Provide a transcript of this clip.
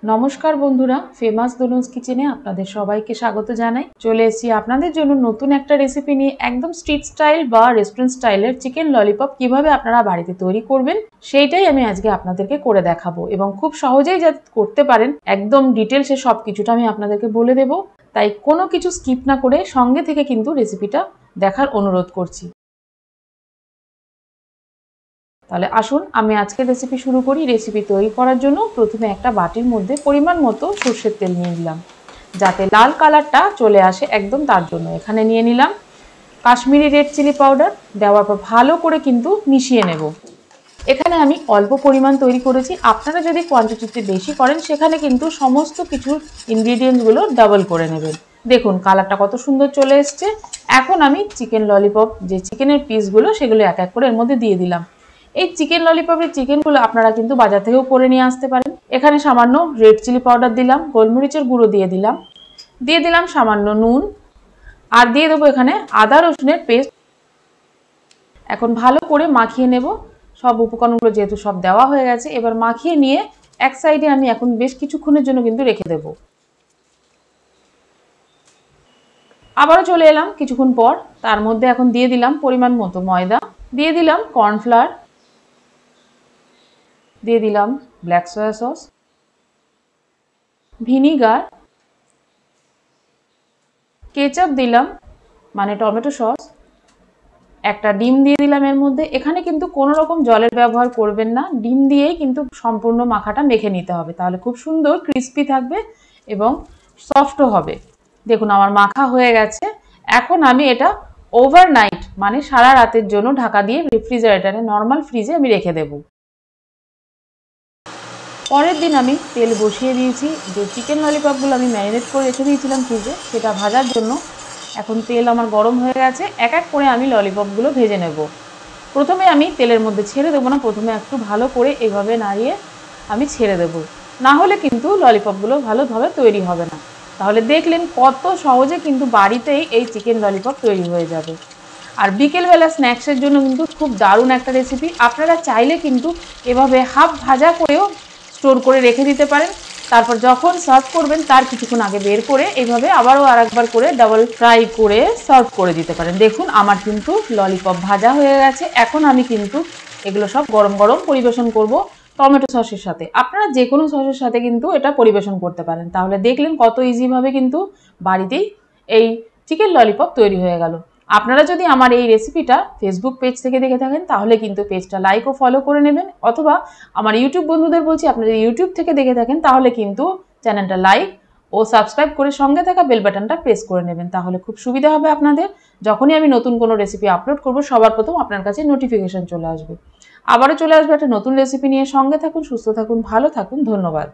নমস্কার বন্ধুরা, ফেমাস দোলনস কিচেনে আপনাদের সবাইকে স্বাগত জানাই। চলে এসেছি আপনাদের জন্য নতুন একটা রেসিপি নিয়ে। একদম স্ট্রিট স্টাইল বা রেস্টুরেন্ট স্টাইলের চিকেন ললিপপ কিভাবে আপনারা বাড়িতে তৈরি করবেন সেইটাই আমি আজকে আপনাদেরকে করে দেখাবো, এবং খুব সহজেই যাতে করতে পারেন একদম ডিটেলসে সব কিছুটা আমি আপনাদেরকে বলে দেবো। তাই কোনো কিছু স্কিপ না করে সঙ্গে থেকে কিন্তু রেসিপিটা দেখার অনুরোধ করছি। তাহলে আসুন আমি আজকের রেসিপি শুরু করি। রেসিপি তৈরি করার জন্য প্রথমে একটা বাটির মধ্যে পরিমাণ মতো সর্ষের তেল নিয়ে নিলাম, যাতে লাল কালারটা চলে আসে একদম, তার জন্য এখানে নিয়ে নিলাম কাশ্মীরি রেড চিলি পাউডার। দেওয়ার পর ভালো করে কিন্তু মিশিয়ে নেব। এখানে আমি অল্প পরিমাণ তৈরি করেছি, আপনারা যদি কোয়ান্টিটিতে বেশি করেন সেখানে কিন্তু সমস্ত কিছু ইনগ্রিডিয়েন্টসগুলো ডাবল করে নেবেন। দেখুন কালারটা কত সুন্দর চলে এসছে। এখন আমি চিকেন ললিপপ যে চিকেনের পিসগুলো সেগুলো এক এক করে এর মধ্যে দিয়ে দিলাম। এই চিকেন ললিপপের চিকেনগুলো আপনারা কিন্তু বাজার থেকেও করে নিয়ে আসতে পারেন। এখানে সামান্য রেড চিলি পাউডার দিলাম, গোলমরিচের গুঁড়ো দিয়ে দিলাম সামান্য নুন, আর দিয়ে দেবো এখানে আদা রসুনের পেস্ট। এখন ভালো করে মাখিয়ে নেব। সব উপকরণগুলো যেহেতু সব দেওয়া হয়ে গেছে, এবার মাখিয়ে নিয়ে এক সাইডে আমি এখন বেশ কিছুক্ষণের জন্য কিন্তু রেখে দেব। আবারও চলে এলাম কিছুক্ষণ পর। তার মধ্যে এখন দিয়ে দিলাম পরিমাণ মতো ময়দা, দিয়ে দিলাম কর্নফ্লাওয়ার, দিয়ে দিলাম black soya sauce, vinegar, ketchup দিলাম মানে টমেটো সস, একটা ডিম দিয়ে দিলাম এর মধ্যে। এখানে কিন্তু কোনো রকম জলের ব্যবহার করবেন না, ডিম দিয়েই কিন্তু সম্পূর্ণ মাখাটা মেখে নিতে হবে, তাহলে খুব সুন্দর ক্রিস্পি থাকবে এবং সফটও হবে। দেখুন আমার মাখা হয়ে গেছে। এখন আমি এটা ওভারনাইট মানে সারা রাতের জন্য ঢাকা দিয়ে রেফ্রিজারেটরে নর্মাল ফ্রিজে আমি রেখে দেব। পরের দিন আমি তেল বসিয়ে দিয়েছি। যে চিকেন ললিপপগুলো আমি ম্যারিনেট করে রেখে দিয়েছিলাম ফ্রিজে, সেটা ভাজার জন্য এখন তেল আমার গরম হয়ে গেছে। এক এক করে আমি ললিপপগুলো ভেজে নেব। প্রথমে আমি তেলের মধ্যে ছেড়ে দেবো না, প্রথমে একটু ভালো করে এইভাবে নাড়িয়ে আমি ছেড়ে দেব, না হলে কিন্তু ললিপপগুলো ভালোভাবে তৈরি হবে না। তাহলে দেখলেন কত সহজে কিন্তু বাড়িতেই এই চিকেন ললিপপ তৈরি হয়ে যাবে। আর বিকেলবেলা স্ন্যাক্সের জন্য কিন্তু খুব দারুণ একটা রেসিপি। আপনারা চাইলে কিন্তু এভাবে হাফ ভাজা করেও স্টোর করে রেখে দিতে পারেন। তারপর যখন সার্ভ করবেন তার কিছুক্ষণ আগে বের করে এইভাবে আবারও আরেকবার করে ডাবল ফ্রাই করে সার্ভ করে দিতে পারেন। দেখুন আমার কিন্তু ললিপপ ভাজা হয়ে গেছে। এখন আমি কিন্তু এগুলো সব গরম গরম পরিবেশন করব টমেটো সসের সাথে। আপনারা যে কোনো সসের সাথে কিন্তু এটা পরিবেশন করতে পারেন। তাহলে দেখলেন কত ইজিভাবে কিন্তু বাড়িতেই এই চিকেন ললিপপ তৈরি হয়ে গেল। আপনারা যদি আমার এই রেসিপিটা ফেসবুক পেজ থেকে দেখে থাকেন তাহলে কিন্তু পেজটা লাইক ও ফলো করে নেবেন, অথবা আমার ইউটিউব বন্ধুদের বলছি আপনারা ইউটিউব থেকে দেখে থাকেন তাহলে কিন্তু চ্যানেলটা লাইক ও সাবস্ক্রাইব করে সঙ্গে থাকা বেল বাটনটা প্রেস করে নেবেন। তাহলে খুব সুবিধা হবে আপনাদের। যখনই আমি নতুন কোনো রেসিপি আপলোড করব সবার প্রথম আপনার কাছে নোটিফিকেশন চলে আসবে। আবারও চলে আসবে একটা নতুন রেসিপি নিয়ে। সঙ্গে থাকুন, সুস্থ থাকুন, ভালো থাকুন। ধন্যবাদ।